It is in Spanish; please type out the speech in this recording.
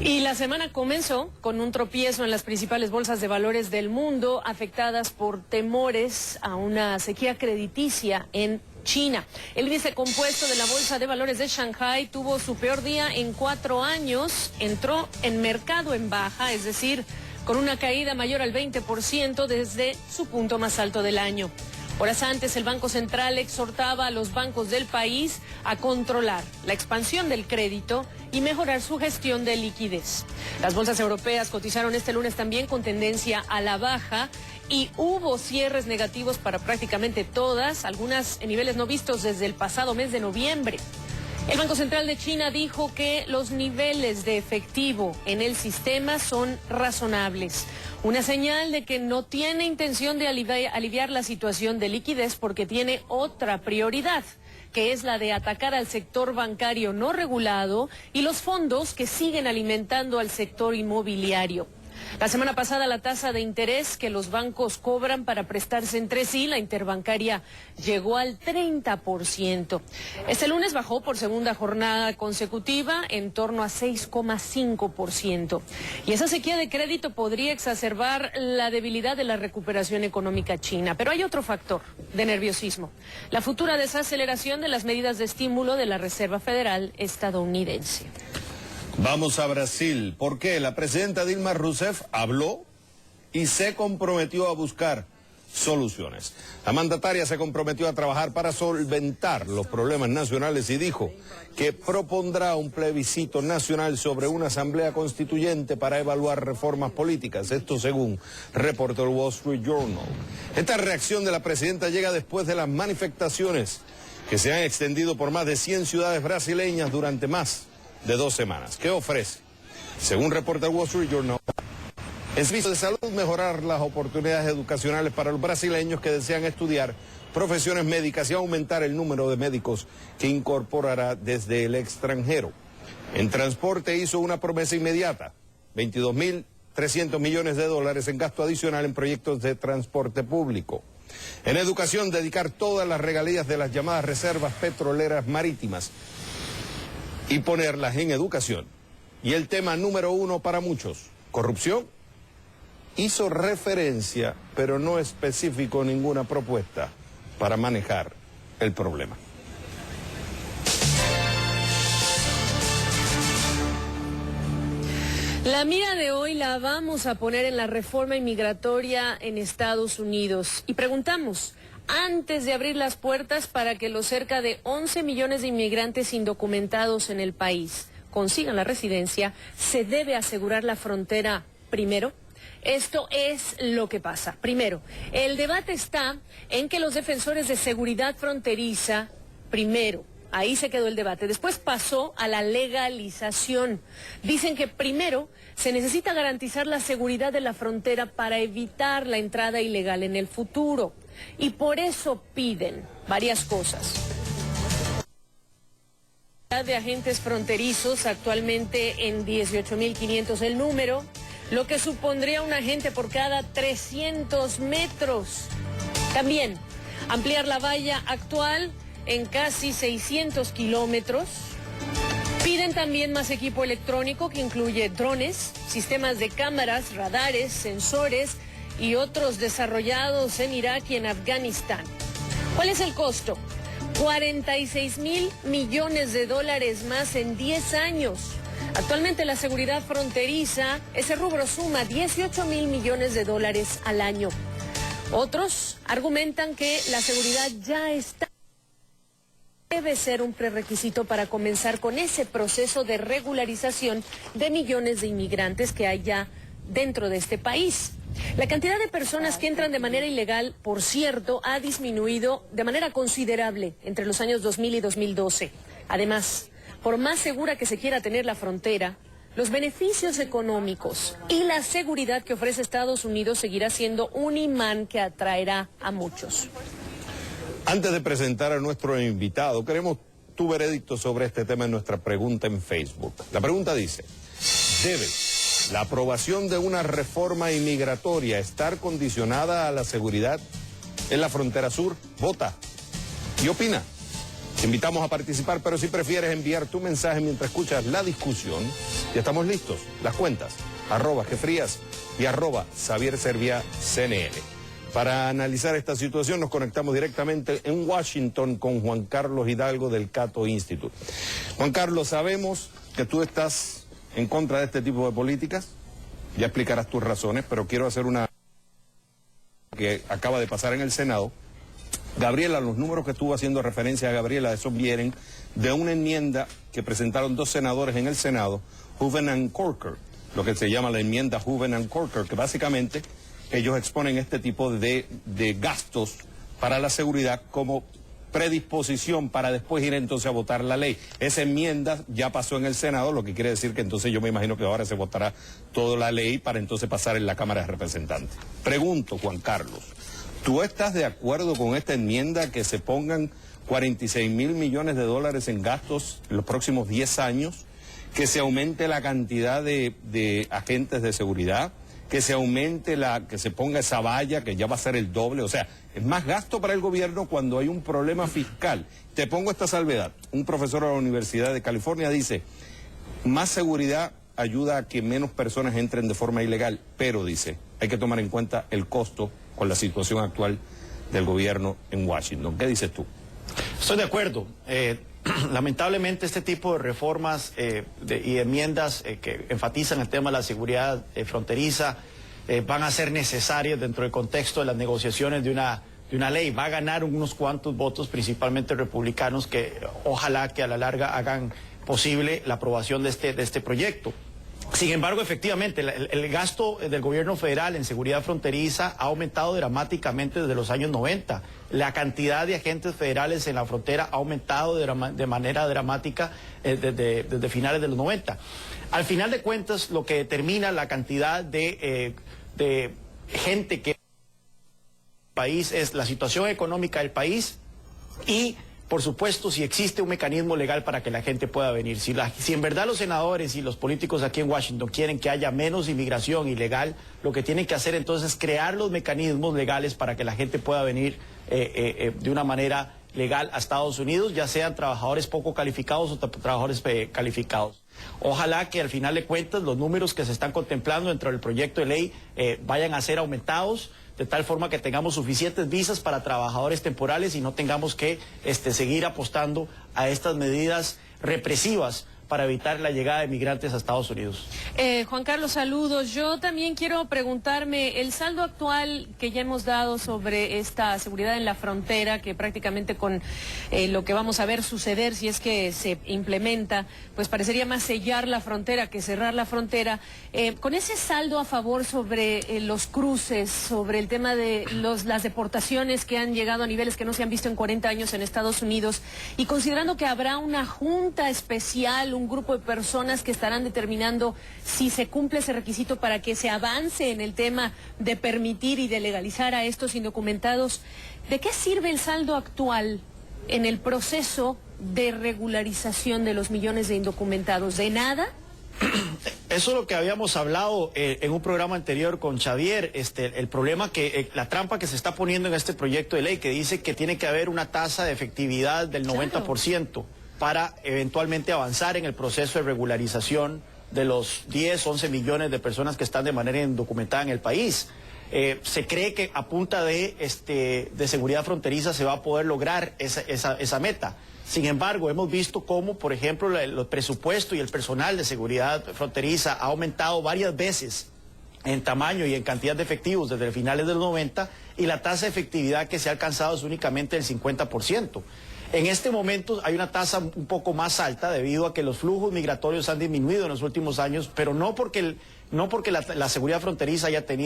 Y la semana comenzó con un tropiezo en las principales bolsas de valores del mundo, afectadas por temores a una sequía crediticia en China. El índice compuesto de la Bolsa de Valores de Shanghái tuvo su peor día en 4 años, entró en mercado en baja, es decir, con una caída mayor al 20% desde su punto más alto del año. Horas antes, el Banco Central exhortaba a los bancos del país a controlar la expansión del crédito y mejorar su gestión de liquidez. Las bolsas europeas cotizaron este lunes también con tendencia a la baja y hubo cierres negativos para prácticamente todas, algunas en niveles no vistos desde el pasado mes de noviembre. El Banco Central de China dijo que los niveles de efectivo en el sistema son razonables. Una señal de que no tiene intención de aliviar la situación de liquidez porque tiene otra prioridad, que es la de atacar al sector bancario no regulado y los fondos que siguen alimentando al sector inmobiliario. La semana pasada la tasa de interés que los bancos cobran para prestarse entre sí, la interbancaria, llegó al 30%. Este lunes bajó por segunda jornada consecutiva en torno a 6,5%. Y esa sequía de crédito podría exacerbar la debilidad de la recuperación económica china. Pero hay otro factor de nerviosismo: la futura desaceleración de las medidas de estímulo de la Reserva Federal estadounidense. Vamos a Brasil, porque la presidenta Dilma Rousseff habló y se comprometió a buscar soluciones. La mandataria se comprometió a trabajar para solventar los problemas nacionales y dijo que propondrá un plebiscito nacional sobre una asamblea constituyente para evaluar reformas políticas. Esto según reportó el Wall Street Journal. Esta reacción de la presidenta llega después de las manifestaciones que se han extendido por más de 100 ciudades brasileñas durante más de 2 semanas. ¿Qué ofrece? Según reporta el Wall Street Journal, es visto de salud mejorar las oportunidades educacionales para los brasileños que desean estudiar profesiones médicas y aumentar el número de médicos que incorporará desde el extranjero. En transporte hizo una promesa inmediata: 22.300 millones de dólares en gasto adicional en proyectos de transporte público. En educación, dedicar todas las regalías de las llamadas reservas petroleras marítimas y ponerlas en educación. Y el tema número 1 para muchos, corrupción, hizo referencia, pero no especificó ninguna propuesta para manejar el problema. La mira de hoy la vamos a poner en la reforma inmigratoria en Estados Unidos y preguntamos: antes de abrir las puertas para que los cerca de 11 millones de inmigrantes indocumentados en el país consigan la residencia, ¿se debe asegurar la frontera primero? Esto es lo que pasa. Primero, el debate está en que los defensores de seguridad fronteriza, primero, ahí se quedó el debate. Después pasó a la legalización. Dicen que primero se necesita garantizar la seguridad de la frontera para evitar la entrada ilegal en el futuro. Y por eso piden varias cosas. De agentes fronterizos, actualmente en 18.500 el número, lo que supondría un agente por cada 300 metros. También ampliar la valla actual en casi 600 kilómetros. Piden también más equipo electrónico que incluye drones, sistemas de cámaras, radares, sensores y otros desarrollados en Irak y en Afganistán. ¿Cuál es el costo? 46.000 millones de dólares más en 10 años. Actualmente la seguridad fronteriza, ese rubro suma 18.000 millones de dólares al año. Otros argumentan que la seguridad ya está. Debe ser un prerequisito para comenzar con ese proceso de regularización de millones de inmigrantes que hay ya dentro de este país. La cantidad de personas que entran de manera ilegal, por cierto, ha disminuido de manera considerable entre los años 2000 y 2012. Además, por más segura que se quiera tener la frontera, los beneficios económicos y la seguridad que ofrece Estados Unidos seguirá siendo un imán que atraerá a muchos. Antes de presentar a nuestro invitado, queremos tu veredicto sobre este tema en nuestra pregunta en Facebook. La pregunta dice: ¿debe la aprobación de una reforma inmigratoria estar condicionada a la seguridad en la frontera sur? Vota y opina. Te invitamos a participar, pero si prefieres enviar tu mensaje mientras escuchas la discusión, ya estamos listos. Las cuentas, @Jefrías y @XavierServiaCNN. Para analizar esta situación nos conectamos directamente en Washington con Juan Carlos Hidalgo del Cato Institute. Juan Carlos, sabemos que tú estás en contra de este tipo de políticas, ya explicarás tus razones, pero quiero hacer una que acaba de pasar en el Senado. Gabriela, los números que estuvo haciendo referencia a Gabriela, esos vienen de una enmienda que presentaron 2 senadores en el Senado, Hoeven and Corker, lo que se llama la enmienda Hoeven and Corker, que básicamente ellos exponen este tipo de gastos para la seguridad como predisposición para después ir entonces a votar la ley. Esa enmienda ya pasó en el Senado, lo que quiere decir que entonces yo me imagino que ahora se votará toda la ley para entonces pasar en la Cámara de Representantes. Pregunto, Juan Carlos, ¿tú estás de acuerdo con esta enmienda que se pongan 46.000 millones de dólares en gastos en los próximos 10 años, que se aumente la cantidad de agentes de seguridad, que se aumente que se ponga esa valla, que ya va a ser el doble? O sea, es más gasto para el gobierno cuando hay un problema fiscal. Te pongo esta salvedad. Un profesor de la Universidad de California dice, más seguridad ayuda a que menos personas entren de forma ilegal, pero dice, hay que tomar en cuenta el costo con la situación actual del gobierno en Washington. ¿Qué dices tú? Estoy de acuerdo. Lamentablemente este tipo de reformas y enmiendas que enfatizan el tema de la seguridad fronteriza van a ser necesarias dentro del contexto de las negociaciones de una ley. Va a ganar unos cuantos votos, principalmente republicanos, que ojalá que a la larga hagan posible la aprobación de este proyecto. Sin embargo, efectivamente, el gasto del gobierno federal en seguridad fronteriza ha aumentado dramáticamente desde los años 90. La cantidad de agentes federales en la frontera ha aumentado de manera dramática desde finales de los 90. Al final de cuentas, lo que determina la cantidad de gente que el país es la situación económica del país y, por supuesto, si existe un mecanismo legal para que la gente pueda venir. Si en verdad los senadores y los políticos aquí en Washington quieren que haya menos inmigración ilegal, lo que tienen que hacer entonces es crear los mecanismos legales para que la gente pueda venir de una manera legal a Estados Unidos, ya sean trabajadores poco calificados o trabajadores calificados. Ojalá que al final de cuentas los números que se están contemplando dentro del proyecto de ley vayan a ser aumentados, de tal forma que tengamos suficientes visas para trabajadores temporales y no tengamos que seguir apostando a estas medidas represivas para evitar la llegada de migrantes a Estados Unidos. Juan Carlos, saludos. Yo también quiero preguntarme, el saldo actual que ya hemos dado sobre esta seguridad en la frontera, que prácticamente con lo que vamos a ver suceder si es que se implementa, pues parecería más sellar la frontera que cerrar la frontera. Con ese saldo a favor sobre los cruces, sobre el tema de las deportaciones que han llegado a niveles que no se han visto en 40 años en Estados Unidos, y considerando que habrá una junta especial, un grupo de personas que estarán determinando si se cumple ese requisito para que se avance en el tema de permitir y de legalizar a estos indocumentados, ¿de qué sirve el saldo actual en el proceso de regularización de los millones de indocumentados? ¿De nada? Eso es lo que habíamos hablado en un programa anterior con Xavier, el problema la trampa que se está poniendo en este proyecto de ley, que dice que tiene que haber una tasa de efectividad del 90%. Para eventualmente avanzar en el proceso de regularización de los 10, 11 millones de personas que están de manera indocumentada en el país. Se cree que a punta de seguridad fronteriza se va a poder lograr esa meta. Sin embargo, hemos visto cómo, por ejemplo, el presupuesto y el personal de seguridad fronteriza ha aumentado varias veces en tamaño y en cantidad de efectivos desde finales de los 90, y la tasa de efectividad que se ha alcanzado es únicamente del 50%. En este momento hay una tasa un poco más alta debido a que los flujos migratorios han disminuido en los últimos años, pero no porque la seguridad fronteriza haya tenido